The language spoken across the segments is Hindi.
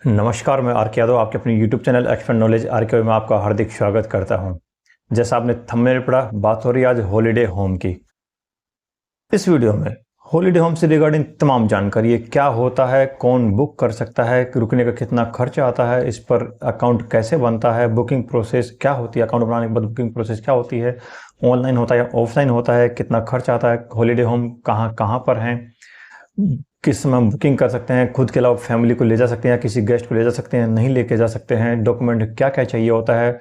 नमस्कार, मैं आर के यादव आपके अपने YouTube channel expert knowledge R K में आपका हार्दिक स्वागत करता हूं। जैसा आपने थंबनेल पढ़ा, बात हो रही है आज हॉलीडे होम की। इस वीडियो में हॉलीडे होम से रिगार्डिंग तमाम जानकारी है, क्या होता है, कौन बुक कर सकता है, रुकने का कितना खर्चा आता है, इस पर अकाउंट कैसे बनता है, बुकिंग प्रोसेस क्या होती है, अकाउंट बनाने के बाद बुकिंग प्रोसेस क्या होती है, ऑनलाइन होता है या ऑफलाइन होता है, कितना खर्चा आता है, हॉलीडे होम कहाँ कहाँ पर हैं, किस समय हम बुकिंग कर सकते हैं, खुद के अलावा फैमिली को ले जा सकते हैं या किसी गेस्ट को ले जा सकते हैं, नहीं लेके जा सकते हैं, डॉक्यूमेंट क्या क्या चाहिए होता है,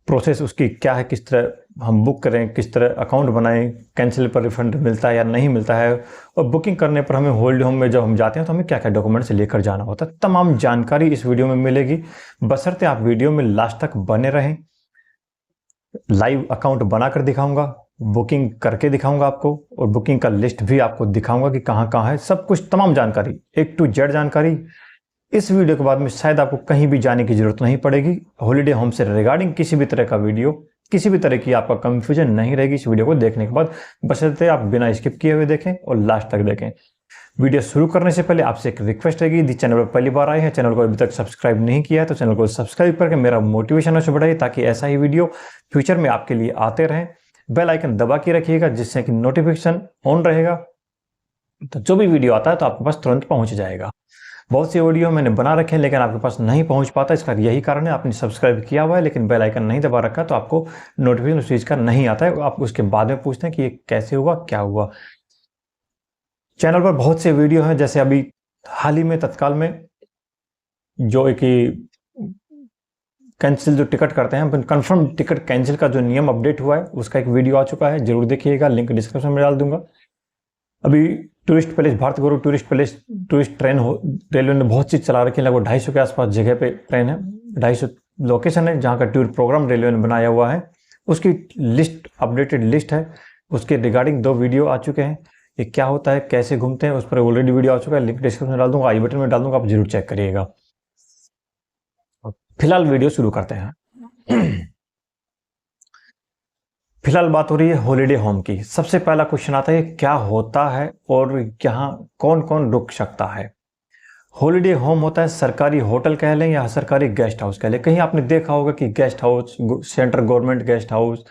प्रोसेस उसकी क्या है, किस तरह हम बुक करें, किस तरह अकाउंट बनाएं, कैंसिल पर रिफंड मिलता है या नहीं मिलता है, और बुकिंग करने पर हमें हॉलीडे होम में जब हम जाते हैं तो हमें क्या क्या डॉक्यूमेंट्स लेकर जाना होता है। तमाम जानकारी इस वीडियो में मिलेगी, बशर्ते आप वीडियो में लास्ट तक बने रहें। लाइव अकाउंट बनाकर दिखाऊंगा, बुकिंग करके दिखाऊंगा आपको, और बुकिंग का लिस्ट भी आपको दिखाऊंगा कि कहाँ कहाँ है, सब कुछ तमाम जानकारी A to Z जानकारी। इस वीडियो के बाद में शायद आपको कहीं भी जाने की जरूरत नहीं पड़ेगी। हॉलीडे होम से रिगार्डिंग किसी भी तरह का वीडियो, किसी भी तरह की आपका कंफ्यूजन नहीं रहेगी इस वीडियो को देखने के बाद, बशर्ते आप बिना स्किप किए हुए देखें और लास्ट तक देखें। वीडियो शुरू करने से पहले आपसे एक रिक्वेस्ट रहेगी, यदि चैनल पर पहली बार आए हैं, चैनल को अभी तक सब्सक्राइब नहीं किया है तो चैनल को सब्सक्राइब करके मेरा मोटिवेशन और बढ़ाइए, ताकि ऐसा ही वीडियो फ्यूचर में आपके लिए आते रहें। बेल आइकन दबा के रखिएगा जिससे कि नोटिफिकेशन ऑन रहेगा, तो जो भी वीडियो आता है तो आपके पास तुरंत पहुंच जाएगा। बहुत सी वीडियो मैंने बना रखे हैं लेकिन आपके पास नहीं पहुंच पाता, इसका यही कारण है, आपने सब्सक्राइब किया हुआ है लेकिन बेल आइकन नहीं दबा रखा, तो आपको नोटिफिकेशन उस चीज़ का नहीं आता है। आप उसके बाद में पूछते हैं कि ये कैसे हुआ, क्या हुआ। चैनल पर बहुत से वीडियो हैं, जैसे अभी हाल ही में तत्काल में जो एक कैंसिल जो टिकट करते हैं, कंफर्म टिकट कैंसिल का जो नियम अपडेट हुआ है उसका एक वीडियो आ चुका है, जरूर देखिएगा, लिंक डिस्क्रिप्शन में डाल दूंगा। अभी tourist palace, Bharat Gaurav tourist palace, tourist train railway ने बहुत चीज़ चला रखी है, लगभग 250 के आसपास जगह पे ट्रेन है, 250 लोकेशन है जहाँ का टूर प्रोग्राम रेलवे ने बनाया हुआ है। उसकी लिस्ट, अपडेटेड लिस्ट है, उसके रिगार्डिंग 2 वीडियो आ चुके हैं। ये क्या होता है, कैसे घूमते हैं, उस पर ऑलरेडी वीडियो आ चुका है, लिंक डिस्क्रिप्शन में डाल दूंगा, आई बटन में डाल दूंगा, आप जरूर चेक करिएगा। फिलहाल वीडियो शुरू करते हैं। फिलहाल बात हो रही है हॉलीडे होम की। सबसे पहला क्वेश्चन आता है क्या होता है और यहाँ कौन कौन रुक सकता है। हॉलीडे होम होता है सरकारी होटल कह लें या सरकारी गेस्ट हाउस कह लें। कहीं आपने देखा होगा कि guest house, central government guest house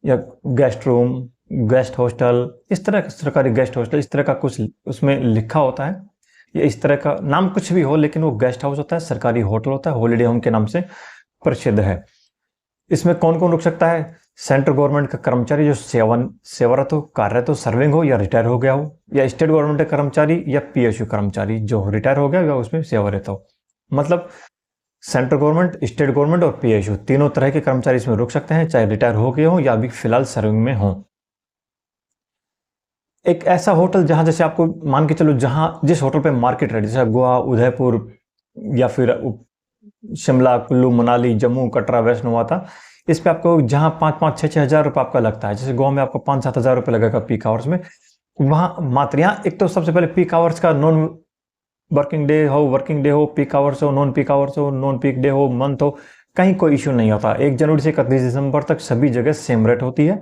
या गेस्ट रूम, गेस्ट हॉस्टल, इस तरह का सरकारी गेस्ट हॉस्टल, इस तरह का कुछ उसमें लिखा होता है, या इस तरह का नाम कुछ भी हो, लेकिन वो गेस्ट हाउस होता है, सरकारी होटल होता है, हॉलीडे होम के नाम से प्रसिद्ध है। इसमें कौन कौन रुक सकता है? सेंट्रल गवर्नमेंट का कर्मचारी जो सेवारत हो, कार्यरत हो, सर्विंग हो या रिटायर हो गया हो, या स्टेट गवर्नमेंट का कर्मचारी या PSU कर्मचारी जो रिटायर हो गया या उसमें सेवारत हो। मतलब सेंट्रल गवर्नमेंट, स्टेट गवर्नमेंट और PSU तीनों तरह के कर्मचारी इसमें रुक सकते हैं, चाहे रिटायर हो गए हो या अभी फिलहाल सर्विंग में हो। एक ऐसा होटल जहां, जैसे आपको मान के चलो, जहां जिस होटल पे मार्केट रेट, जैसे गोवा, उदयपुर या फिर शिमला, कुल्लू, मनाली, जम्मू, कटरा, वैष्णो माता, इस पे आपको जहां 5-6 हज़ार रुपये आपका लगता है, जैसे गोवा में आपको 5-7 हज़ार रुपये लगेगा पीक आवर्स में, वहां मात्र यहाँ एक तो सबसे पहले पीक आवर्स का, नॉन वर्किंग डे हो, वर्किंग डे हो, पीक आवर्स हो, नॉन पीक आवर्स हो, नॉन पीक डे हो, मंथ हो, कहीं कोई इश्यू नहीं होता। 1 जनवरी से 31 दिसंबर तक सभी जगह सेम रेट होती है,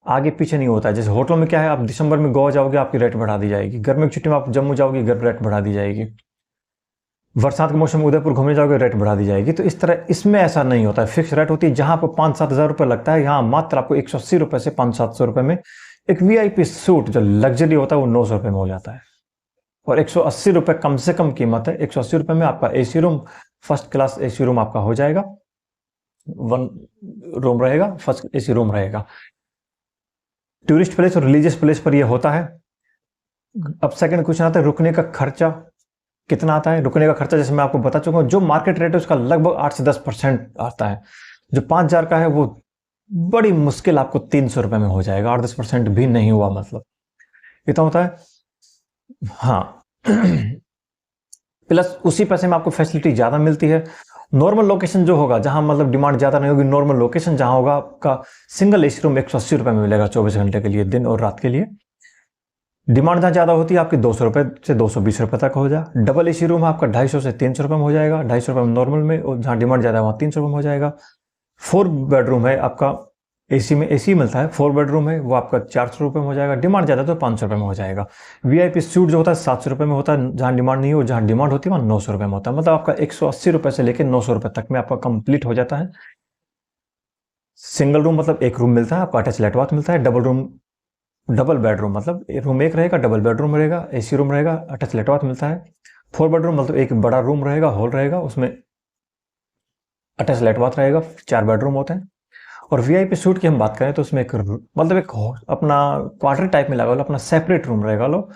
आगे पीछे नहीं होता है। जैसे होटल में क्या है, आप दिसंबर में गोवा जाओगे आपकी रेट बढ़ा दी जाएगी, गर्मी की छुट्टी में आप जम्मू जाओगे रेट बढ़ा दी जाएगी, बरसात के मौसम में उदयपुर घूमने जाओगे रेट बढ़ा दी जाएगी। तो इस तरह इसमें ऐसा नहीं होता है, फिक्स रेट होती है। जहां आपको 5-7 हज़ार रुपये लगता है, यहाँ मात्र आपको 180 रुपये से 500-700 रुपये में एक VIP सूट जो लग्जरी होता है वो 900 रुपये में हो जाता है, और 180 रुपये कम से कम कीमत है। 180 रुपये में आपका AC room, first class AC room आपका हो जाएगा, 1 रूम रहेगा, फर्स्ट AC रूम रहेगा। टूरिस्ट प्लेस और रिलीजियस प्लेस पर यह होता है। अब सेकंड क्वेश्चन आता है रुकने का खर्चा कितना आता है। रुकने का खर्चा जैसे मैं आपको बता चुका हूँ, जो मार्केट रेट है उसका लगभग 8 से 10% आता है। जो 5,000 का है वो बड़ी मुश्किल आपको 300 रुपये में हो जाएगा, 8-10% भी नहीं हुआ, मतलब इतना होता है। हाँ, प्लस उसी पैसे में आपको फैसिलिटी ज़्यादा मिलती है। नॉर्मल लोकेशन जो होगा, जहां मतलब डिमांड ज़्यादा नहीं होगी, नॉर्मल लोकेशन जहां होगा, आपका सिंगल AC रूम 180 रुपये में मिलेगा 24 घंटे के लिए, दिन और रात के लिए। डिमांड जहाँ ज़्यादा होती है आपकी 200 रुपये से 220 रुपये तक हो जाए। डबल AC रूम आपका 250 से 300 रुपये में हो जाएगा, 250 रुपये में नॉर्मल में, और जहाँ डिमांड ज़्यादा है वहाँ 300 रुपये में हो जाएगा। 4 बेडरूम है आपका एसी में एसी मिलता है, 4 बेडरूम है, वो आपका 400 रुपये में हो जाएगा। डिमांड ज़्यादा तो 500 रुपये में हो जाएगा। वीआईपी सूट जो होता है 700 रुपये में होता है, जहाँ डिमांड नहीं हो, जहाँ डिमांड होती है वहाँ 900 रुपये में होता है। मतलब आपका 180 रुपये से लेकर 900 रुपये तक में आपका कंप्लीट हो जाता है। सिंगल रूम मतलब एक रूम मिलता है आपका, अटैच लेट बाथ मिलता है। डबल बेडरूम मतलब रूम एक रहेगा, डबल बेडरूम रहेगा, एसी रूम रहेगा, अटैच लेट बाथ मिलता है। 4 बेडरूम मतलब एक बड़ा रूम रहेगा, हॉल रहेगा, उसमें अटैच लेट बाथ रहेगा, 4 बेडरूम होते हैं। और वीआईपी सूट की हम बात करें तो उसमें एक मतलब एक अपना क्वार्टर टाइप में लगा लो, अपना सेपरेट रूम रहेगा लो,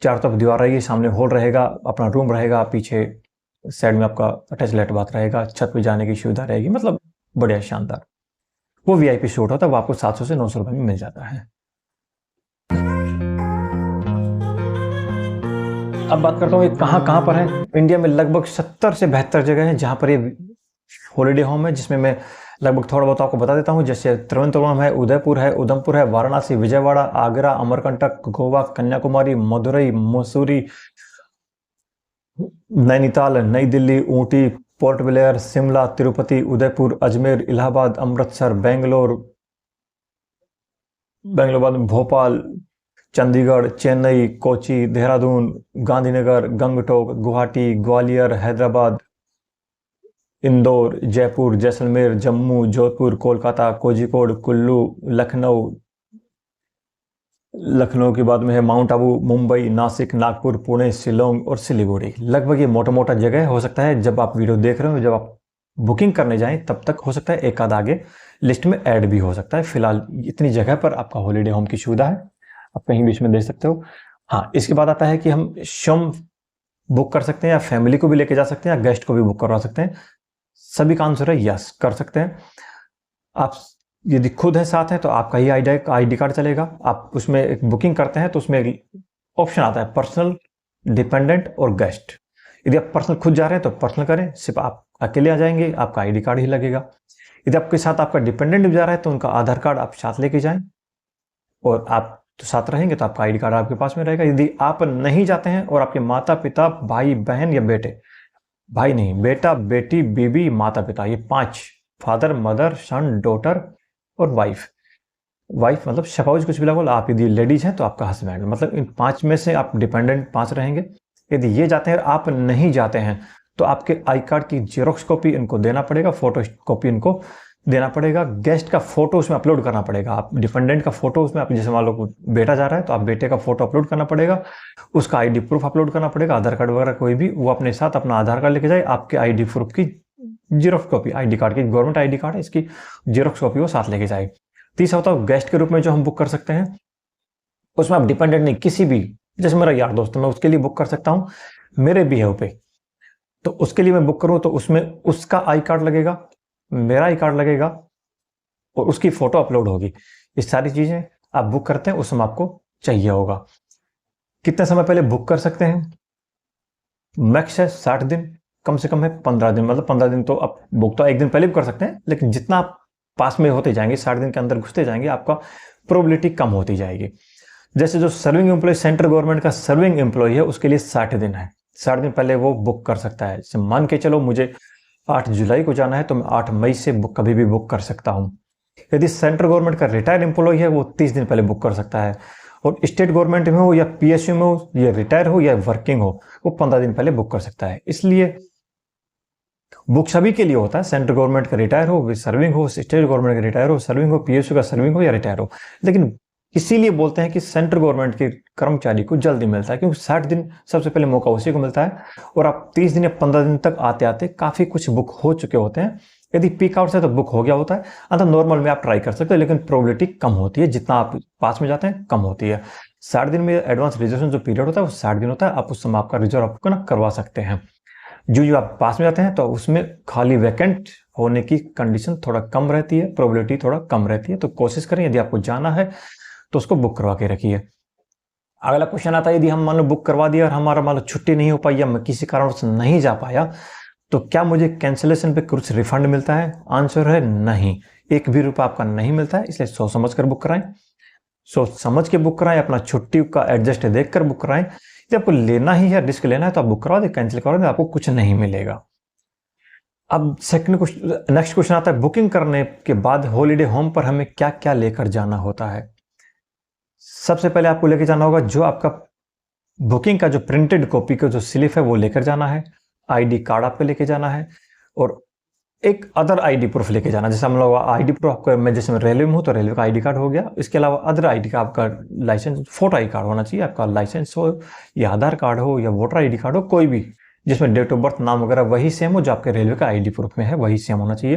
चारों तरफ दीवार रहेगी, सामने हॉल रहेगा, अपना रूम रहेगा, पीछे साइड में आपका अटैच लेट बाथ रहेगा, छत पे जाने की सुविधा रहेगी, मतलब बढ़िया शानदार। वो वीआईपी सूट होता है, वो आपको 700 से 900 रुपये में मिल जाता है। अब बात करता हूँ ये कहाँ कहाँ पर है। इंडिया में लगभग 70 से 72 जगह है जहाँ पर ये हॉलीडे होम है, जिसमें मैं लगभग थोड़ा बहुत आपको बता देता हूँ। जैसे तिरुवनंतपुरम है, उदयपुर है, उधमपुर है, वाराणसी, विजयवाड़ा, आगरा, अमरकंटक, गोवा, कन्याकुमारी, मदुरई, मसूरी, नैनीताल, नई दिल्ली, ऊटी, पोर्ट ब्लेयर, शिमला, तिरुपति, उदयपुर, अजमेर, इलाहाबाद, अमृतसर, बेंगलोर, भोपाल, चंडीगढ़, चेन्नई, कोची, देहरादून, गांधीनगर, गंगटोक, गुवाहाटी, ग्वालियर, हैदराबाद, इंदौर, जयपुर, जैसलमेर, जम्मू, जोधपुर, कोलकाता, कोझिकोड, कुल्लू, लखनऊ के बाद में है माउंट आबू, मुंबई, नासिक, नागपुर, पुणे, शिलोंग और सिलीगुड़ी। लगभग ये मोटा मोटा जगह हो सकता है जब आप वीडियो देख रहे हो, जब आप बुकिंग करने जाएं तब तक हो सकता है एक आध आगे लिस्ट में ऐड भी हो सकता है। फिलहाल इतनी जगह पर आपका हॉलीडे होम की सुविधा है, आप कहीं बीच में देख सकते हो। हाँ, इसके बाद आता है कि हम शम बुक कर सकते हैं, या फैमिली को भी लेके जा सकते हैं, या गेस्ट को भी बुक करवा सकते हैं। सभी का आंसर है यस, कर सकते हैं। आप यदि खुद है साथ हैं तो आपका ही आईडी कार्ड चलेगा। आप उसमें एक बुकिंग करते हैं तो उसमें ऑप्शन आता है पर्सनल, डिपेंडेंट और गेस्ट। यदि आप पर्सनल खुद जा रहे हैं तो पर्सनल करें, सिर्फ आप अकेले आ जाएंगे, आपका आईडी कार्ड ही लगेगा। यदि आपके साथ आपका डिपेंडेंट भी जा रहा है तो उनका आधार कार्ड आप साथ लेके जाएं, और आप तो साथ रहेंगे तो आपका आईडी कार्ड आपके पास में रहेगा। यदि आप नहीं जाते हैं और आपके माता पिता, भाई बहन या बेटे, भाई नहीं, बेटा बेटी, बीबी, माता पिता, ये 5, फादर मदर सन डॉटर और वाइफ मतलब सपोज कुछ भी लगा, आप यदि लेडीज हैं तो आपका हस्बैंड, मतलब इन 5 में से आप डिपेंडेंट 5 रहेंगे। यदि ये जाते हैं और आप नहीं जाते हैं तो आपके आई कार्ड की जेरोक्स कॉपी इनको देना पड़ेगा, फोटो कॉपी इनको देना पड़ेगा। गेस्ट का फोटो उसमें अपलोड करना पड़ेगा। आप डिपेंडेंट का फोटो उसमें, आप जैसे मान लो बेटा जा रहा है तो आप बेटे का फोटो अपलोड करना पड़ेगा, उसका आईडी प्रूफ अपलोड करना पड़ेगा, आधार कार्ड वगैरह कोई भी, वो अपने साथ अपना आधार कार्ड लेके जाए, आपके आईडी प्रूफ की जेरोक्स कॉपी, आईडी कार्ड की, गवर्नमेंट आईडी कार्ड है, इसकी जेरोक्स कॉपी वो साथ लेके जाए। तीसरा होता है गेस्ट के रूप में जो हम बुक कर सकते हैं, उसमें आप डिपेंडेंट नहीं, किसी भी, जैसे मेरा यार दोस्त है मैं उसके लिए बुक कर सकता हूँ, मेरे बिहेव पे, तो उसके लिए मैं बुक करूँ तो उसमें उसका आई कार्ड लगेगा, मेरा आई कार्ड लगेगा और उसकी फोटो अपलोड होगी। ये सारी चीजें आप बुक करते हैं उस समय आपको चाहिए होगा। कितने समय पहले बुक कर सकते हैं? मैक्स है 60 दिन, कम से कम है 15 दिन। मतलब 15 दिन तो आप बुक तो एक दिन पहले भी कर सकते हैं, लेकिन जितना आप पास में होते जाएंगे, 60 दिन के अंदर घुसते जाएंगे, आपका प्रोबेबिलिटी कम होती जाएगी। जैसे जो सर्विंग एम्प्लॉय, सेंट्रल गवर्नमेंट का सर्विंग एम्प्लॉय है, उसके लिए 60 दिन है, 60 दिन पहले वो बुक कर सकता है। जैसे मान के चलो मुझे 8 जुलाई को जाना है तो मैं 8 मई से कभी भी बुक कर सकता हूं। यदि सेंट्रल गवर्नमेंट का रिटायर्ड एम्प्लॉय है वो 30 दिन पहले बुक कर सकता है, और स्टेट गवर्नमेंट में हो या पीएसयू में हो, या रिटायर हो या वर्किंग हो, वो 15 दिन पहले बुक कर सकता है। इसलिए बुक सभी के लिए होता है, सेंट्रल गवर्नमेंट का रिटायर हो, सर्विंग हो, स्टेट गवर्नमेंट का रिटायर हो, सर्विंग हो, पीएसयू का सर्विंग हो या रिटायर हो। लेकिन इसीलिए बोलते हैं कि सेंट्रल गवर्नमेंट के कर्मचारी को जल्दी मिलता है, क्योंकि 60 दिन सबसे पहले मौका उसी को मिलता है, और आप 30 दिन या 15 दिन तक आते आते काफी कुछ बुक हो चुके होते हैं। यदि पीक आवर्स है तो बुक हो गया होता है, अतः नॉर्मल में आप ट्राई कर सकते हो, लेकिन प्रोबेबिलिटी कम होती है, जितना आप पास में जाते हैं कम होती है। 60 दिन में एडवांस रिजर्वेशन जो पीरियड होता है वो 60 दिन होता है, आप उस समय आपका रिजर्व आपको करवा सकते हैं। जो आप पास में जाते हैं तो उसमें खाली वैकेंट होने की कंडीशन थोड़ा कम रहती है, प्रोबेबिलिटी थोड़ा कम रहती है। तो कोशिश करें यदि आपको जाना है तो उसको बुक करवा के रखिए। अगला क्वेश्चन आता है, यदि हम मान लो बुक करवा दिया और हमारा मान लो छुट्टी नहीं हो पाई या मैं किसी कारण से नहीं जा पाया, तो क्या मुझे कैंसिलेशन पे कुछ रिफंड मिलता है? आंसर है नहीं, 1 भी रुपया आपका नहीं मिलता है। इसलिए सोच समझ कर बुक कराएं, सोच समझ के बुक कराएं, अपना छुट्टी का एडजस्ट देख कर बुक कराएं। यदि आपको लेना ही है, रिस्क लेना है तो आप बुक करवा दें, कैंसिल करवा दें, आपको कुछ नहीं मिलेगा। अब नेक्स्ट क्वेश्चन आता है, बुकिंग करने के बाद हॉलीडे होम पर हमें क्या क्या लेकर जाना होता है। सबसे पहले आपको लेकर जाना होगा जो आपका बुकिंग का जो प्रिंटेड कॉपी का जो स्लिप है वो लेकर जाना है, आईडी कार्ड आपको लेके जाना है, और एक अदर आईडी प्रूफ लेके जाना। जैसे हम लोग आईडी प्रूफ आपका, मैं जैसे मैं रेलवे में हूँ तो रेलवे का आईडी कार्ड हो गया, इसके अलावा अदर आईडी का आपका लाइसेंस, फोटो आई कार्ड होना चाहिए, आपका लाइसेंस हो या आधार कार्ड हो या वोटर आईडी कार्ड हो, कोई भी जिसमें डेट ऑफ बर्थ नाम वगैरह वही सेम हो जो आपके रेलवे का आईडी प्रूफ में है, वही सेम होना चाहिए।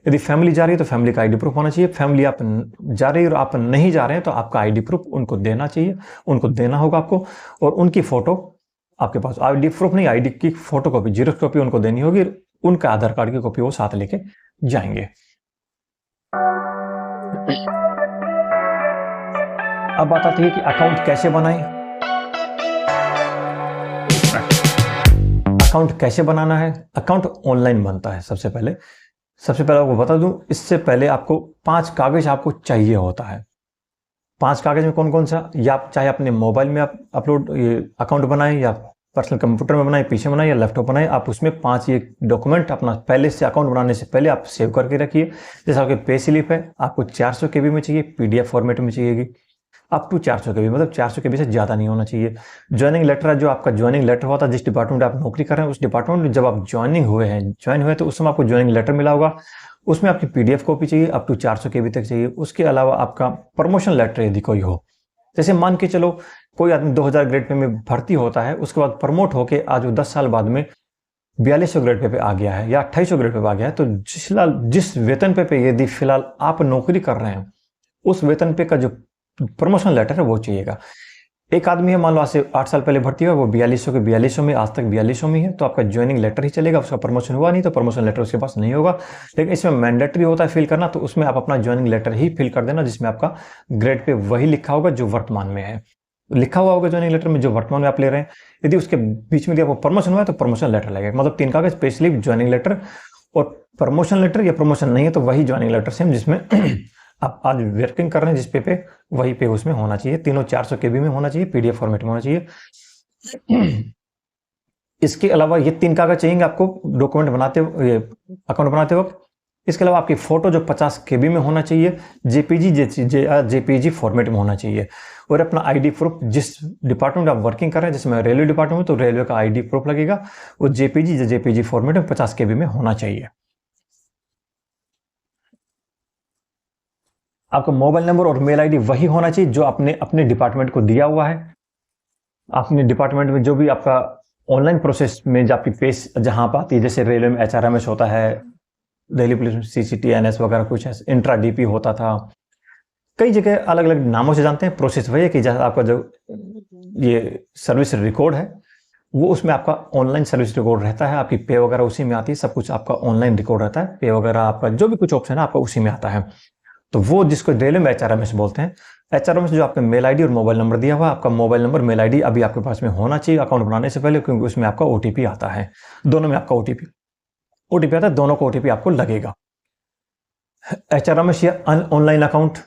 यदि फैमिली जा रही है तो फैमिली का आईडी प्रूफ होना चाहिए। फैमिली आप जा रही है और आप नहीं जा रहे हैं तो आपका आईडी प्रूफ उनको देना चाहिए, उनको देना होगा आपको, और उनकी फोटो आपके पास, आईडी प्रूफ नहीं, आईडी की फोटो कॉपी, जीरोक्स कॉपी उनको देनी होगी, उनका आधार कार्ड की कॉपी वो साथ लेके जाएंगे। अब बात आती है कि अकाउंट कैसे बनाएं। अकाउंट कैसे बनाना है? अकाउंट ऑनलाइन बनता है। सबसे पहले आपको बता दूं, इससे पहले आपको 5 कागज आपको चाहिए होता है। 5 कागज में कौन कौन सा, या आप चाहे अपने मोबाइल में आप अपलोड अकाउंट बनाएं या पर्सनल कंप्यूटर में बनाएं, पीछे बनाएं या लैपटॉप बनाएं, आप उसमें 5 ये डॉक्यूमेंट अपना पहले से अकाउंट बनाने से पहले आप सेव करके रखिए। जैसे आपके पे स्लिप है, आपको 400 KB में चाहिए, PDF फॉर्मेट में चाहिएगी, अप टू 400 KB, मतलब 400 KB से ज़्यादा नहीं होना चाहिए। ज्वाइनिंग लेटर है, जो आपका ज्वाइनिंग लेटर होता है, जिस डिपार्टमेंट में आप नौकरी कर रहे हैं उस डिपार्टमेंट में जब आप ज्वाइन हुए तो उस समय आपको ज्वाइनिंग लेटर मिला होगा, उसमें आपकी PDF कॉपी चाहिए, अप टू 400 KB तक चाहिए। उसके अलावा आपका प्रमोशन लेटर यदि कोई हो, जैसे मान के चलो कोई आदमी 2000 ग्रेड पे में भर्ती होता है, उसके बाद प्रमोट होके आज वो 10 साल बाद में 4200 ग्रेड पे आ गया है या 2800 ग्रेड पे आ गया है, तो जिस वेतन पे यदि फिलहाल आप नौकरी कर रहे हैं उस वेतन पे का जो प्रमोशन लेटर है वो चाहिएगा। एक आदमी है, मान लो आज से 8 साल पहले भर्ती हुआ, वो 4200 के 4200 में, आज तक 4200 में है, तो आपका ज्वाइनिंग लेटर ही चलेगा, उसका प्रमोशन हुआ नहीं तो प्रमोशन लेटर उसके पास नहीं होगा। लेकिन इसमें मैंडेटरी होता है फिल करना, तो उसमें आप अपना ज्वाइनिंग लेटर ही फिल कर देना जिसमें आपका ग्रेड पे वही लिखा होगा जो वर्तमान में है, लिखा हुआ होगा ज्वाइनिंग लेटर में जो वर्तमान में आप ले रहे हैं। यदि उसके बीच में आपको प्रमोशन हुआ है तो प्रमोशन लेटर लगेगा। मतलब 3 कागज, पे स्लिप, ज्वाइनिंग लेटर और प्रमोशन लेटर, या प्रमोशन नहीं है तो वही ज्वाइनिंग लेटर सेम जिसमें आप आज वर्किंग कर रहे हैं, जिस पे वही पे उसमें होना चाहिए। तीनों 400 KB में होना चाहिए, PDF फॉर्मेट में होना चाहिए। इसके अलावा ये 3 कागज चाहिए आपको डॉक्यूमेंट बनाते, अकाउंट बनाते वक्त। इसके अलावा आपकी फोटो जो 50 KB में होना चाहिए, JPG फॉर्मेट में होना चाहिए, और अपना आईडी प्रूफ, जिस डिपार्टमेंट आप वर्किंग कर रहे हैं, जैसे मैं रेलवे डिपार्टमेंट में तो रेलवे का आईडी प्रूफ लगेगा, वो JPG फॉर्मेट में 50 KB में होना चाहिए। आपका मोबाइल नंबर और मेल आईडी वही होना चाहिए जो आपने अपने डिपार्टमेंट को दिया हुआ है। अपने डिपार्टमेंट में जो भी आपका ऑनलाइन प्रोसेस में जो आपकी पेज जहां पर आती है, जैसे रेलवे में HRMS होता है, दिल्ली पुलिस में CCTNS वगैरह कुछ इंट्रा DP होता था, कई जगह अलग अलग नामों से जानते हैं। प्रोसेस वही है कि जैसा आपका जो ये सर्विस रिकॉर्ड है वो, उसमें आपका ऑनलाइन सर्विस रिकॉर्ड रहता है, आपकी पे वगैरह उसी में आती है, सब कुछ आपका ऑनलाइन रिकॉर्ड रहता है, पे वगैरह आपका जो भी कुछ ऑप्शन है आपका उसी में आता है। तो वो जिसको रेलवे में HRMS बोलते हैं। HRMS जो आपका मेल आईडी और मोबाइल नंबर दिया हुआ, आपका मोबाइल नंबर मेल आईडी अभी आपके पास में होना चाहिए अकाउंट बनाने से पहले, क्योंकि उसमें आपका OTP आता है, दोनों में आपका OTP आता है, दोनों को OTP आपको लगेगा। HRMS या ऑनलाइन अकाउंट,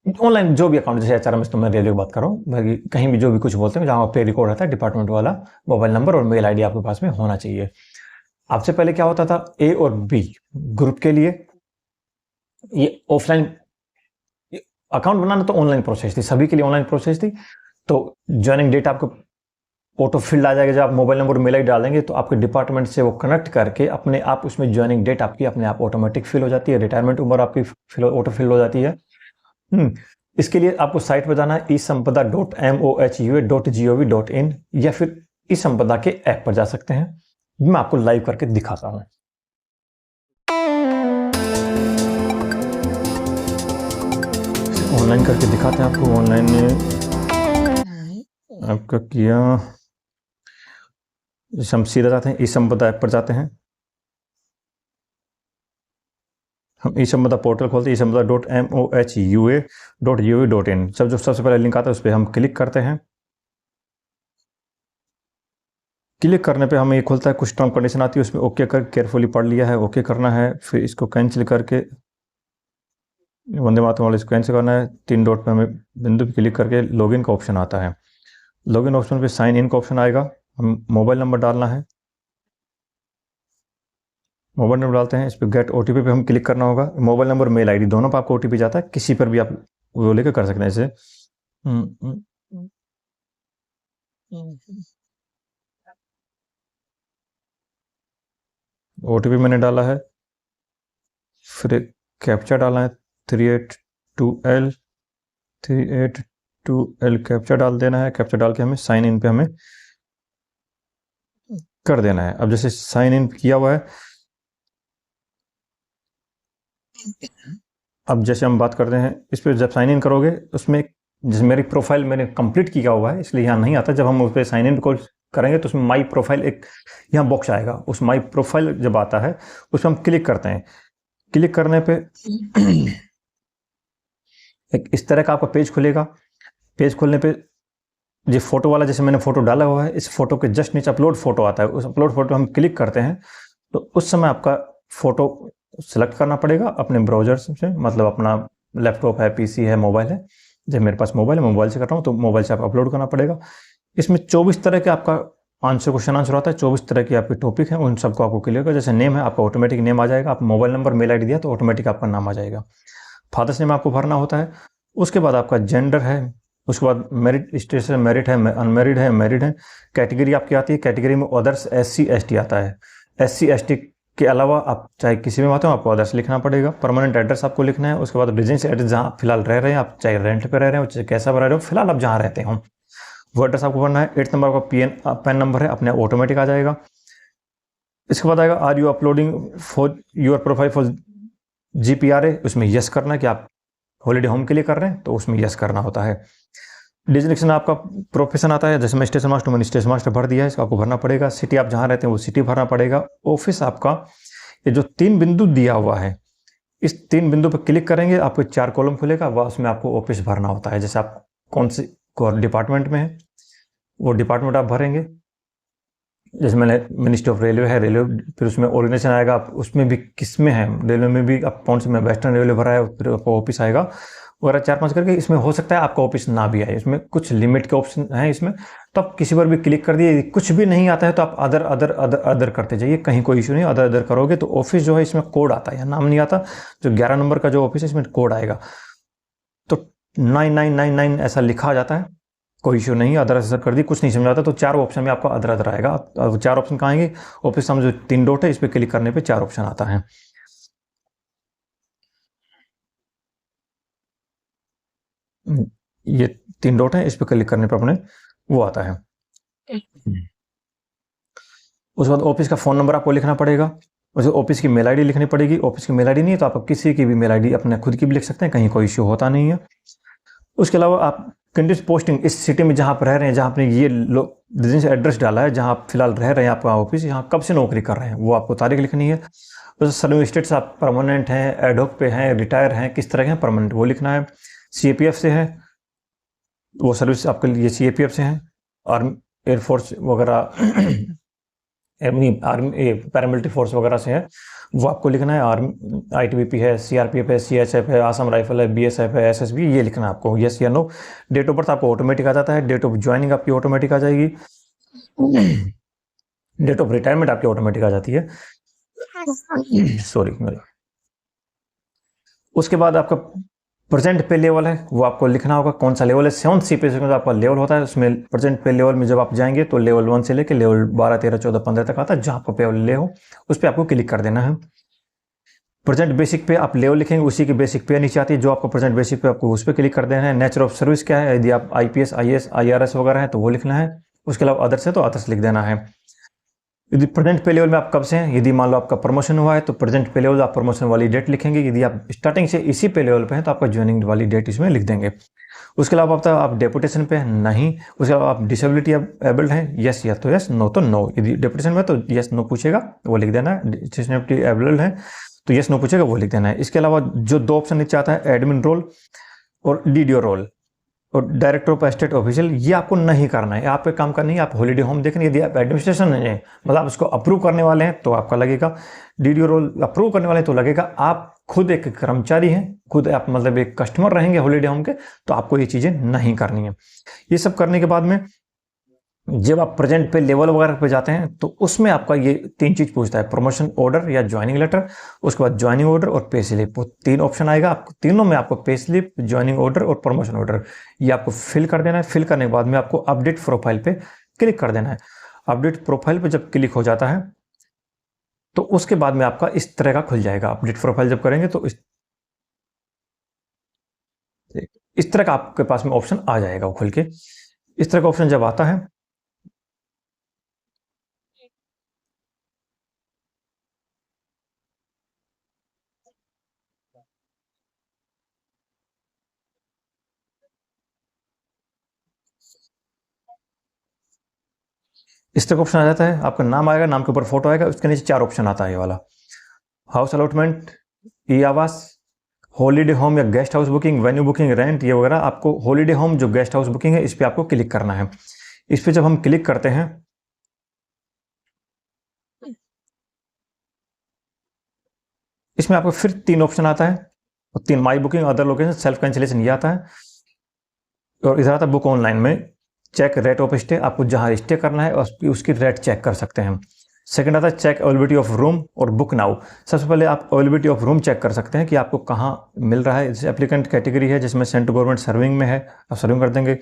ऑनलाइन जो भी अकाउंट, जैसे HRMS तो मैं रेलवे की बात कर रहा हूँ, कहीं भी जो भी कुछ बोलते हैं जहाँ पे रिकॉर्ड रहता है, डिपार्टमेंट वाला मोबाइल नंबर और मेल आईडी आपके पास में होना चाहिए। आपसे पहले क्या होता था, A और B ग्रुप के लिए ये ऑफलाइन अकाउंट बनाना तो ऑनलाइन प्रोसेस थी, सभी के लिए ऑनलाइन प्रोसेस थी। तो ज्वाइनिंग डेट आपको ऑटो फिल्ड आ जाएगा, जब आप मोबाइल नंबर मेल आईडी डालेंगे तो आपके डिपार्टमेंट से वो कनेक्ट करके अपने आप उसमें ज्वाइनिंग डेट आपकी अपने आप ऑटोमेटिक फिल हो जाती है, रिटायरमेंट उम्र आपकी ऑटो फिल हो जाती है। इसके लिए आपको साइट पर जाना है esampada.mohui.gov.in या फिर esampada के ऐप पर जा सकते हैं। मैं आपको लाइव करके दिखाता हूं। ऑनलाइन करके दिखाते हैं आपको। ऑनलाइन में आपका किया, जैसे हम सीधा जाते हैं esampada ऐप पर जाते हैं, हम esampada पोर्टल खोलते हैं, esampada.mohui.gov.in। जो सबसे पहले लिंक आता है उस पर हम क्लिक करते हैं। क्लिक करने पे हमें ये खुलता है, कुछ टर्म कंडीशन आती है, उसमें ओके कर केयरफुली पढ़ लिया है, ओके करना है। फिर इसको कैंसिल करके वंदे मातरम वाले इसको कैंसिल करना है। 3 डॉट पे हमें बिंदु पे क्लिक करके लॉगिन का ऑप्शन आता है। लॉगिन ऑप्शन पे साइन इन का ऑप्शन आएगा, हम मोबाइल नंबर डालना है, मोबाइल नंबर डालते हैं, इस पर गेट ओटीपी पे हम क्लिक करना होगा। मोबाइल नंबर, मेल आईडी दोनों पर आपको ओटीपी जाता है, किसी पर भी आप वो लेकर कर सकते हैं। जैसे ओटीपी मैंने डाला है, फिर एक कैप्चा डालना है 382L कैप्चा डाल देना है। कैप्चा डाल के हमें साइन इन पे हमें कर देना है। अब जैसे साइन इन किया हुआ है, अब जैसे हम बात करते हैं इस पर, जब साइन इन करोगे उसमें जैसे मेरी प्रोफाइल मैंने कंप्लीट किया हुआ है इसलिए यहाँ नहीं आता। जब हम उस पर साइन इन करेंगे तो उसमें माई प्रोफाइल एक यहाँ बॉक्स आएगा, उस माई प्रोफाइल जब आता है उस पर हम क्लिक करते हैं। क्लिक करने पे एक इस तरह का आपका पेज खुलेगा। पेज खोलने पे ये फोटो वाला, जैसे मैंने फोटो डाला हुआ है, इस फोटो के जस्ट नीचे अपलोड फोटो आता है। उस अपलोड फोटो हम क्लिक करते हैं तो उस समय आपका फोटो सेलेक्ट करना पड़ेगा अपने ब्राउजर से, मतलब अपना लैपटॉप है, पीसी है, मोबाइल है। जब मेरे पास मोबाइल है, मोबाइल से कर रहा हूँ तो मोबाइल से आप अपलोड करना पड़ेगा। इसमें 24 तरह के आपका क्वेश्चन आंसर आता है, 24 तरह की आपके टॉपिक हैं, उन सबको आपको क्लियर कर। जैसे नेम है आपका ऑटोमेटिक नेम आ जाएगा, आप मोबाइल नंबर मेल आईडी दिया तो ऑटोमेटिक आपका नाम आ जाएगा। फादर्स नेम आपको भरना होता है। उसके बाद आपका जेंडर है, उसके बाद मेरिट स्टेटस, मेरिट है, अनमेरिड है, मैरिड है। कैटेगरी आपकी आती है, कैटेगरी में अदर्स SC ST आता है। SC ST के अलावा आप चाहे किसी में आते हो आपको अदर्स लिखना पड़ेगा। परमानेंट एड्रेस आपको लिखना है। उसके बाद रेजिडेंस एड्रेस जहाँ फिलहाल रह रहे हैं आप, चाहे रेंट पे रह रहे हो, चाहे कैसा रह रहे हो, फिलहाल आप जहाँ रहते हो वो एड्रेस आपको भरना है। 8 नंबर का पैन नंबर है, अपने ऑटोमेटिक आ जाएगा। इसके बाद आएगा are you uploading for your profile for GPRA, उसमें यस करना है कि आप हॉलीडे होम के लिए कर रहे हैं तो उसमें यस करना होता है। डिजिग्नेशन आपका प्रोफेशन आता है, जैसे मैं स्टेशन मास्टर, मैंने स्टेशन मास्टर भर दिया है, इसको आपको भरना पड़ेगा। सिटी आप जहाँ रहते हैं वो सिटी भरना पड़ेगा। ऑफिस आपका, ये जो 3 बिंदु दिया हुआ है, इस 3 बिंदु पर क्लिक करेंगे आपको 4 कॉलम खुलेगा, वह उसमें आपको ऑफिस भरना होता है। जैसे आप कौन से डिपार्टमेंट में है वो डिपार्टमेंट आप भरेंगे। जैसे मैंने मिनिस्ट्री ऑफ रेलवे है, रेलवे, फिर उसमें ऑर्गेनाइजेशन आएगा, आप उसमें भी किस में है, रेलवे में भी आप कौन से में, वेस्टर्न रेलवे भरा है, फिर आपको ऑफिस आएगा वगैरह 4-5 करके। इसमें हो सकता है आपका ऑफिस ना भी आए, इसमें कुछ लिमिट के ऑप्शन हैं इसमें, तो आप किसी पर भी क्लिक कर दिए। कुछ भी नहीं आता है तो आप अदर अदर अदर अदर करते जाइए, कहीं कोई इशू नहीं। अदर अदर करोगे तो ऑफिस जो है इसमें कोड आता है, या नाम नहीं आता। जो 11 नंबर का जो ऑफिस है इसमें कोड आएगा, तो 9999 ऐसा लिखा जाता है, कोई इशू नहीं। अदर अदर कर दी, कुछ नहीं समझ आता तो 4 ऑप्शन में आपका अदर अदर आएगा। 4 ऑप्शन कहाँ आएंगे, ऑफिस जो 3 डॉट है इस पर क्लिक करने पर 4 ऑप्शन आता है। ये 3 डॉट है, इस पर क्लिक करने पर अपने वो आता है। उसके बाद ऑफिस का फ़ोन नंबर आपको लिखना पड़ेगा। उसके ऑफिस की मेल आईडी लिखनी पड़ेगी। ऑफिस की मेल आईडी नहीं है तो आप किसी की भी मेल आईडी अपने खुद की भी लिख सकते हैं, कहीं कोई इश्यू होता नहीं है। उसके अलावा आप कंटिन्यूस पोस्टिंग, इस सिटी में जहाँ पर रह रहे हैं, जहाँ आपने ये बिजनेस एड्रेस डाला है, जहाँ आप फिलहाल रह रहे हैं, आपका ऑफिस, यहाँ कब से नौकरी कर रहे हैं वो आपको तारीख लिखनी है। सर्विस स्टेट्स आप परमानेंट हैं, एडहॉक पे हैं, रिटायर हैं, किस तरह के हैं, परमानेंट वो लिखना है। CAPF से है वो सर्विस आपके लिए, CAPF से हैं। आर्मी, एयरफोर्स वगैरह आर्मी, पैरामिलिट्री फोर्स वगैरह से है वो आपको लिखना है। आर्मी, ITBP है, CRPF है, CHF है, आसाम राइफल है, BSF है, SSB, ये लिखना है आपको, यस या नो। डेट ऑफ बर्थ आपको ऑटोमेटिक आ जाता है। डेट ऑफ ज्वाइनिंग आपकी ऑटोमेटिक आ जाएगी। डेट ऑफ रिटायरमेंट आपकी ऑटोमेटिक आ जाती है, सॉरी। उसके बाद आपका प्रेजेंट पे लेवल है वो आपको लिखना होगा, कौन सा लेवल है। 7th CPA से आपका लेवल होता है, उसमें प्रेजेंट पे लेवल में जब आप जाएंगे तो लेवल 1 से लेकर लेवल 12, 13, 14, 15 तक आता है। जहाँ पर लेवल ले हो उस पर आपको क्लिक कर देना है। प्रेजेंट बेसिक पे आप लेवल लिखेंगे, उसी की बेसिक पे नीचे आती है, जो आपको प्रेजेंट बेसिक पे आपको उस पर क्लिक कर देना है। नेचर ऑफ सर्विस क्या है, यदि आप IPS, IAS, IRS वगैरह है तो वो लिखना है। उसके अलावा अदर्स है तो अदर्स लिख देना है। यदि प्रेजेंट पे लेवल में आप कब से हैं, यदि मान लो आपका प्रमोशन हुआ है तो प्रेजेंट पे लेवल आप प्रमोशन वाली डेट लिखेंगे। यदि आप स्टार्टिंग से इसी पे लेवल पे हैं तो आपका ज्वाइनिंग वाली डेट इसमें लिख देंगे। उसके अलावा आप डेपुटेशन पे हैं, नहीं। उसके अलावा आप डिसेबिलिटी एबल्ड हैं, यस या तो यस, नो तो नो। यदि डेपुटेशन में तो यस नो पूछेगा वो लिख देना है। डिसेबिलिटी एबल्ड है तो यस नो पूछेगा वो लिख देना है। इसके अलावा जो 2 ऑप्शन नीचे आता है, एडमिन रोल और DDO रोल और डायरेक्टर ऑफ एस्टेट ऑफिशियल, ये आपको नहीं करना है। आप पे काम करनी है, आप हॉलीडे होम देखें। यदि आप एडमिनिस्ट्रेशन है, मतलब आप इसको अप्रूव करने वाले हैं तो आपका लगेगा। DDO रोल अप्रूव करने वाले तो लगेगा। आप खुद एक कर्मचारी हैं, खुद आप मतलब एक कस्टमर रहेंगे हॉलीडे होम के, तो आपको ये चीज़ें नहीं करनी है। ये सब करने के बाद में जब आप प्रेजेंट पे लेवल वगैरह पे जाते हैं तो उसमें आपका ये तीन चीज पूछता है, प्रमोशन ऑर्डर या ज्वाइनिंग लेटर, उसके बाद ज्वाइनिंग ऑर्डर और पे स्लिप। वो तीन ऑप्शन आएगा, आपको तीनों में आपको पे स्लिप, ज्वाइनिंग ऑर्डर और प्रमोशन ऑर्डर ये आपको फिल कर देना है। फिल करने के बाद में आपको अपडेट प्रोफाइल पे क्लिक कर देना है। अपडेट प्रोफाइल पे जब क्लिक हो जाता है तो उसके बाद में आपका इस तरह का खुल जाएगा। अपडेट प्रोफाइल जब करेंगे तो इस तरह का आपके पास में ऑप्शन आ जाएगा। वो खुल के इस तरह का ऑप्शन जब आता है, इस तरह का ऑप्शन आ जाता है। आपका नाम आएगा, नाम के ऊपर फोटो आएगा, उसके नीचे चार ऑप्शन आता है ये वाला, हाउस अलॉटमेंट, ई आवास, हॉलीडे होम या guest house booking, venue booking, rent, ये वगैरह। आपको हॉलीडे होम जो गेस्ट हाउस बुकिंग है इस पर आपको क्लिक करना है। इस पर जब हम क्लिक करते हैं इसमें आपको फिर तीन ऑप्शन आता है, और तीन, my booking, other location, self cancellation ये आता है, और इधर आता है बुक ऑनलाइन में चेक रेट ऑफ स्टे, आपको जहां स्टे करना है और उसकी रेट चेक कर सकते हैं। सेकंड आता है चेक अवेलेबिलिटी ऑफ रूम और बुक नाउ। सबसे पहले आप अवेलेबिलिटी ऑफ रूम चेक कर सकते हैं कि आपको कहाँ मिल रहा है। जैसे एप्लीकेंट कैटेगरी है जिसमें सेंट्रल गवर्नमेंट सर्विंग में है, आप सर्विंग कर देंगे।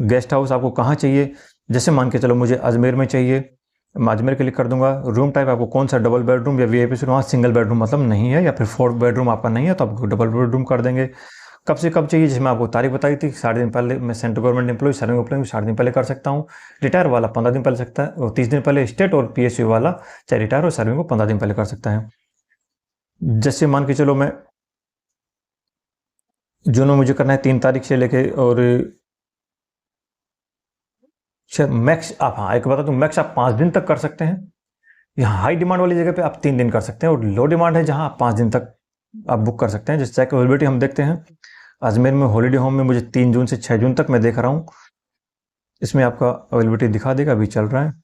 गेस्ट हाउस आपको कहाँ चाहिए, जैसे मान के चलो मुझे अजमेर में चाहिए, मैं अजमेर क्लिक कर दूंगा। रूम टाइप आपको कौन सा, डबल बेडरूम या वीआईपी रूम, वहाँ सिंगल बेडरूम मतलब नहीं है, या फिर 4 बेडरूम आपका नहीं है तो आपको डबल बेडरूम कर देंगे। कब से कब चाहिए, जिसमें आपको तारीख बताई थी 60 दिन पहले। मैं central government employ serving employ 60 दिन पहले कर सकता हूँ। रिटायर वाला 15 दिन पहले सकता है, और 30 दिन पहले स्टेट और पीएसयू वाला चाहे रिटायर और सर्विंग को 15 दिन पहले कर सकता है। जैसे मान के चलो मैं जून में मुझे करना है 3 तारीख से लेके, और मैक्स आप, हाँ एक बता दूं, मैक्स आप 5 दिन तक कर सकते हैं। यहाँ हाई डिमांड वाली जगह पे आप 3 दिन कर सकते हैं, और लो डिमांड है जहाँ आप 5 दिन तक आप बुक कर सकते हैं। जैसे चेक अवेलेबिलिटी हम देखते हैं, अजमेर में हॉलीडे होम में मुझे 3 जून से 6 जून तक मैं देख रहा हूँ, इसमें आपका अवेलेबिलिटी दिखा देगा, अभी चल रहा है।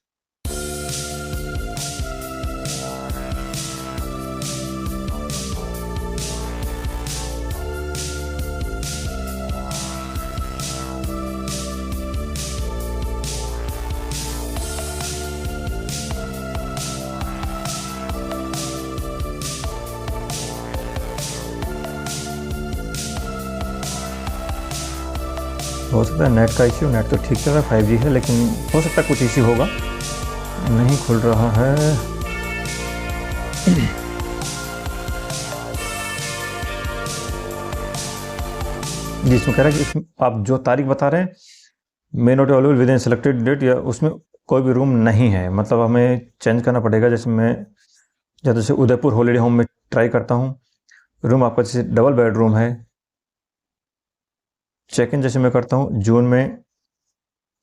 हो सकता है नेट का इश्यू, नेट तो ठीक चल रहा है, 5G है, लेकिन हो सकता है कुछ इश्यू होगा, नहीं खुल रहा है। जी, इसमें कह रहा है कि इसमें आप जो तारीख बता रहे हैं, may not available within selected date, या उसमें कोई भी रूम नहीं है, मतलब हमें चेंज करना पड़ेगा। जैसे मैं जैसे उदयपुर हॉलीडे होम में ट्राई करता हूँ, रूम आपका जैसे डबल बेडरूम है, चेक इन जैसे मैं करता हूँ जून में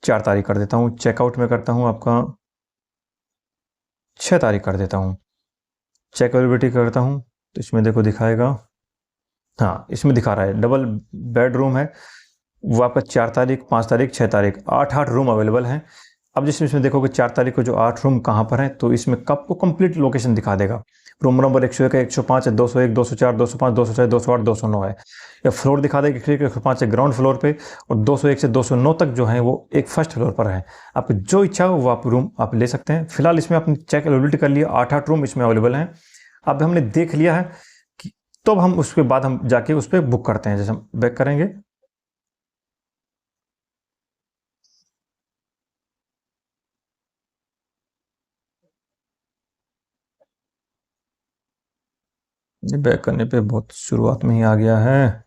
4 तारीख कर देता हूँ, चेकआउट में करता हूँ आपका 6 तारीख कर देता हूँ, चेक अवेलेबिलिटी करता हूँ तो इसमें देखो दिखाएगा, हाँ इसमें दिखा रहा है डबल बेडरूम है, वो आपका 4 तारीख, 5 तारीख, 6 तारीख, 8 रूम अवेलेबल हैं। अब जिसमें इसमें देखोगे 4 तारीख को जो 8 रूम कहाँ पर हैं, तो इसमें कब को कंप्लीट लोकेशन दिखा देगा। रूम नंबर 101 है, 105 है, 201, 204, 205, 206, 208, 209 है, या फ्लोर दिखा देगा कि 105 से ग्राउंड फ्लोर पे, और 201 से 209 तक जो है वो एक फर्स्ट फ्लोर पर है। आपको जो इच्छा हो वो आप रूम आप ले सकते हैं। फिलहाल इसमें आपने चेक अवेलेबिलिटी कर लिया, 8 रूम इसमें अवेलेबल हैं। अब हमने देख लिया है कि, तो अब हम उसके बाद हम जाके उस पर बुक करते हैं। जैसे हम बैक करेंगे, ये बैक करने पे बहुत शुरुआत में ही आ गया है।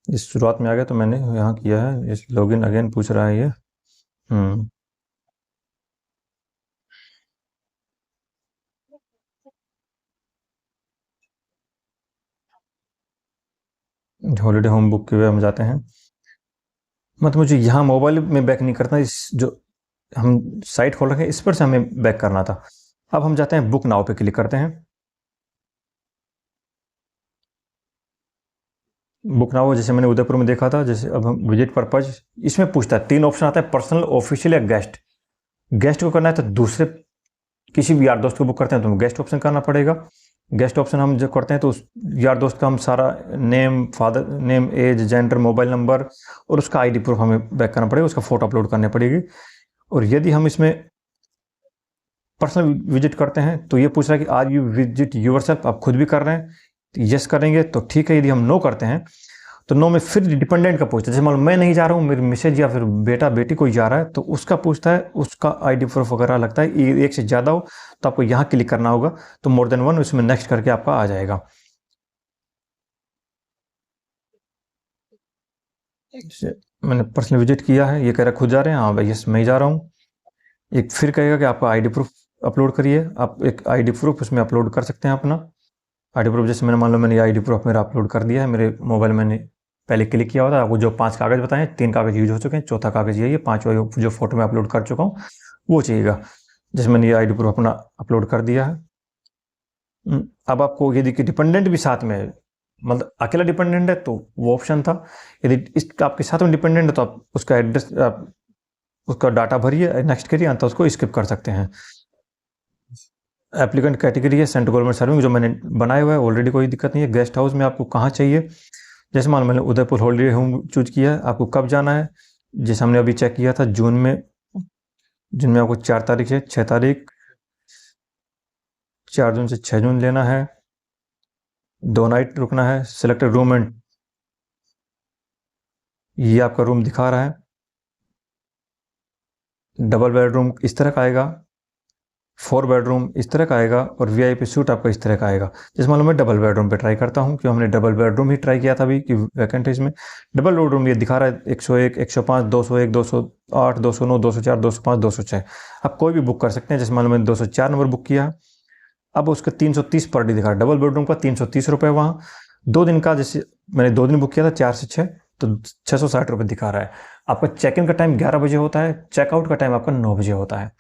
इस शुरुआत में आ गया तो मैंने यहाँ किया है, इस लॉगिन अगेन पूछ रहा है ये। हम्म हॉलीडे होम बुक के वे हम जाते हैं। मतलब मुझे यहाँ मोबाइल में बैक नहीं करना, इस जो हम साइट खोल रखे हैं इस पर से हमें बैक करना था। अब हम जाते हैं बुक नाउ पे क्लिक करते हैं। बुक नाउ जैसे मैंने उदयपुर में देखा था, जैसे अब हम विजिट पर्पज, इसमें पूछता है 3 ऑप्शन आता है, पर्सनल, ऑफिशियल या गेस्ट। गेस्ट को करना है तो दूसरे किसी भी यार दोस्त को बुक करते हैं तो गेस्ट ऑप्शन करना पड़ेगा। गेस्ट ऑप्शन हम जब करते हैं तो उस यार दोस्त का हम सारा name, father name, age, gender, mobile number और उसका आईडी प्रूफ हमें बैक करना पड़ेगा, उसका फोटो अपलोड करनी पड़ेगी। और यदि हम इसमें पर्सनल विजिट करते हैं तो ये पूछ रहा है कि आज यू विजिट यूरसेल्फ, आप खुद भी कर रहे हैं, यस करेंगे तो ठीक है। यदि हम नो करते हैं तो नो में फिर डिपेंडेंट का पूछता है, जैसे मान लो मैं नहीं जा रहा हूँ, मेरी मिसेज या फिर बेटा बेटी कोई जा रहा है तो उसका पूछता है, उसका आईडी प्रूफ वगैरह लगता है, एक से ज़्यादा हो तो आपको यहाँ क्लिक करना होगा, तो मोर देन वन उसमें नेक्स्ट करके आपका आ जाएगा। मैंने पर्सनल विजिट किया है, ये कह रहा खुद जा रहे हैं, हाँ भाई यस मैं ही जा रहा हूँ। एक फिर कहेगा कि आपका आईडी प्रूफ अपलोड करिए, आप एक आईडी प्रूफ उसमें अपलोड कर सकते हैं अपना आईडी प्रूफ। जैसे मैंने मान लो मैंने आईडी प्रूफ मेरा अपलोड कर दिया है, मेरे मोबाइल मैंने पहले क्लिक किया हुआ था, आपको जो 5 कागज़ बताए 3 कागज़ यूज हो चुके हैं, चौथा कागज़ यही है, 5वां जो फोटो मैं अपलोड कर चुका हूँ वो चाहिएगा। जैसे मैंने ये आईडी प्रूफ अपना अपलोड कर दिया है। अब आपको यदि कि डिपेंडेंट भी साथ में है, मतलब अकेला डिपेंडेंट है तो वो ऑप्शन था, यदि इस आपके साथ में डिपेंडेंट है तो आप उसका एड्रेस, आप उसका डाटा भरिए, नेक्स्ट करिए, अंत उसको स्किप कर सकते हैं। एप्लीकेंट कैटेगरी है सेंट्रल गवर्नमेंट सर्विस, जो मैंने बनाया हुआ है ऑलरेडी, कोई दिक्कत नहीं है। गेस्ट हाउस में आपको कहाँ चाहिए, जैसे मान लो मैंने उदयपुर हॉलीडे होम चूज किया है, आपको कब जाना है, जैसे हमने अभी चेक किया था जून में, जिनमें आपको 4 तारीख से 6 तारीख, 4 जून से 6 जून लेना है, 2 नाइट रुकना है। सिलेक्टेड रूम एंड, ये आपका रूम दिखा रहा है, डबल बेडरूम इस तरह का आएगा, 4 बेडरूम इस तरह का आएगा और वीआईपी सूट आपका इस तरह का आएगा। जैसे मान लो मैं डबल बेडरूम पे ट्राई करता हूँ, क्यों हमने डबल बेडरूम ही ट्राई किया था अभी कि वैकेंट है इसमें। डबल बेडरूम ये दिखा रहा है 101, 105, 201, 208, 209, 204, 205, 206। आप कोई भी बुक कर सकते हैं। जैसे मान लो मैंने 204 नंबर बुक किया, अब उसका 330 पर डे दिखा रहा है, डबल बेडरूम का 330 रुपये वहाँ। 2 दिन का, जैसे मैंने 2 दिन बुक किया था 4 से 6, तो 660 रुपये दिखा रहा है। आपका चेक इन का टाइम 11 बजे होता है, चेकआउट का टाइम आपका 9 बजे होता है।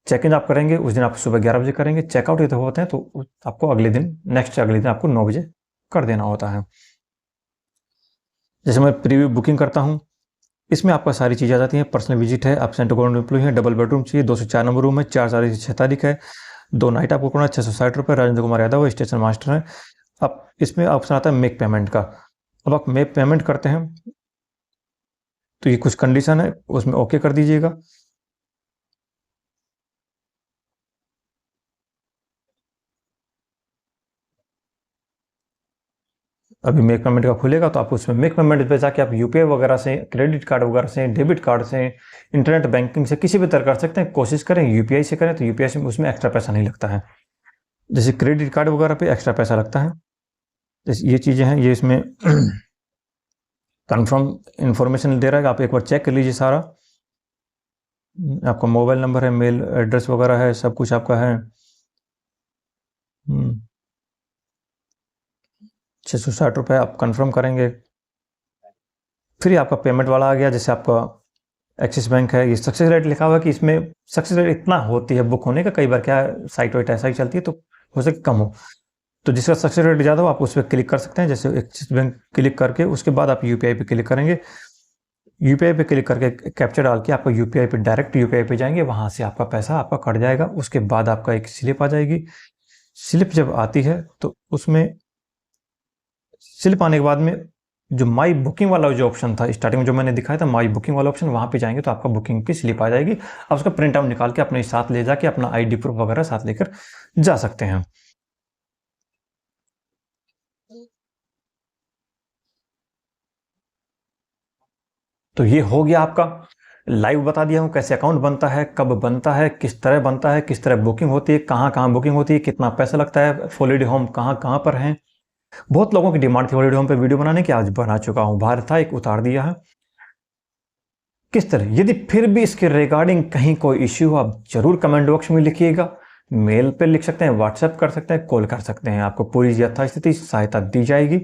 चेक इन आप करेंगे उस दिन आप सुबह 11 बजे करेंगे, चेकआउट ये तो होते हैं तो आपको अगले दिन आपको 9 बजे कर देना होता है। जैसे मैं प्रीव्यू बुकिंग करता हूँ, इसमें आपका सारी चीज़ें आ जाती हैं। पर्सनल विजिट है, आप सेंट्रल गवर्नमेंट एम्प्लॉय हैं, डबल बेडरूम चाहिए, 204 नंबर रूम है, 4 तारीख से 6 तारीख है, 2 नाइट आपको करना है, 660 रुपये। राजेंद्र कुमार यादव स्टेशन मास्टर है। अब इसमें ऑप्शन आता है मेक पेमेंट का। अब आप मेक पेमेंट करते हैं तो ये कुछ कंडीशन है, उसमें ओके कर दीजिएगा। अभी मेक पेमेंट का खुलेगा तो आप उसमें मेक पेमेंट पे जाके आप यूपीआई वगैरह से, क्रेडिट कार्ड वगैरह से, डेबिट कार्ड से, इंटरनेट बैंकिंग से किसी भी तरह कर सकते हैं। कोशिश करें यूपीआई से करें तो यूपीआई से उसमें एक्स्ट्रा पैसा नहीं लगता है, जैसे क्रेडिट कार्ड वगैरह पे एक्स्ट्रा पैसा लगता है। जैसे ये चीज़ें हैं, ये इसमें कन्फर्म इन्फॉर्मेशन दे रहा है, आप एक बार चेक कर लीजिए सारा। आपका मोबाइल नंबर है, मेल एड्रेस वगैरह है, सब कुछ आपका है। 660 रुपये आप कंफर्म करेंगे, फिर आपका पेमेंट वाला आ गया। जैसे आपका एक्सिस बैंक है, ये सक्सेस रेट लिखा हुआ है कि इसमें सक्सेस रेट इतना होती है बुक होने का, कई बार क्या साइट वाइट ऐसा ही चलती है तो हो सके कम हो, तो जिसका सक्सेस रेट ज़्यादा हो आप उस पर क्लिक कर सकते हैं। जैसे एक्सिस बैंक क्लिक करके उसके बाद आप यूपीआई पे क्लिक करेंगे, यूपीआई पे क्लिक करके कैप्चर डाल के आपका यूपीआई पे, डायरेक्ट यूपीआई पे जाएंगे, वहाँ से आपका पैसा आपका कट जाएगा। उसके बाद आपका एक स्लिप आ जाएगी। स्लिप जब आती है तो उसमें स्लिप आने के बाद में जो माई बुकिंग वाला जो ऑप्शन था स्टार्टिंग में जो मैंने दिखाया था, माई बुकिंग वाला ऑप्शन, वहाँ पे जाएंगे तो आपका बुकिंग की स्लिप आ जाएगी। आप उसका प्रिंट आउट निकाल के अपने साथ ले जाके अपना आईडी प्रूफ वगैरह साथ लेकर जा सकते हैं। तो ये हो गया आपका, लाइव बता दिया हूँ कैसे अकाउंट बनता है, कब बनता है, किस तरह बनता है, किस तरह बुकिंग होती है, कहाँ कहाँ बुकिंग होती है, कितना पैसा लगता है, हॉलीडे होम कहाँ कहाँ पर हैं। बहुत लोगों की डिमांड थी हॉलीडे होम पे वीडियो बनाने की, आज बना चुका हूँ। बाहर था एक, उतार दिया है। किस तरह, यदि फिर भी इसके रिगार्डिंग कहीं कोई इश्यू हो आप जरूर कमेंट बॉक्स में लिखिएगा, मेल पे लिख सकते हैं, व्हाट्सएप कर सकते हैं, कॉल कर सकते हैं, आपको पूरी यथास्थिति सहायता दी जाएगी।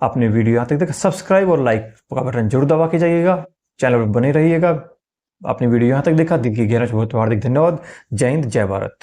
आपने वीडियो यहाँ तक देखा, सब्सक्राइब और लाइक का बटन जरूर दबा के जाइएगा। चैनल पर बने रहिएगा। आपने वीडियो यहाँ तक देखा, दिल की गहराई से बहुत हार्दिक धन्यवाद। जय हिंद, जय भारत।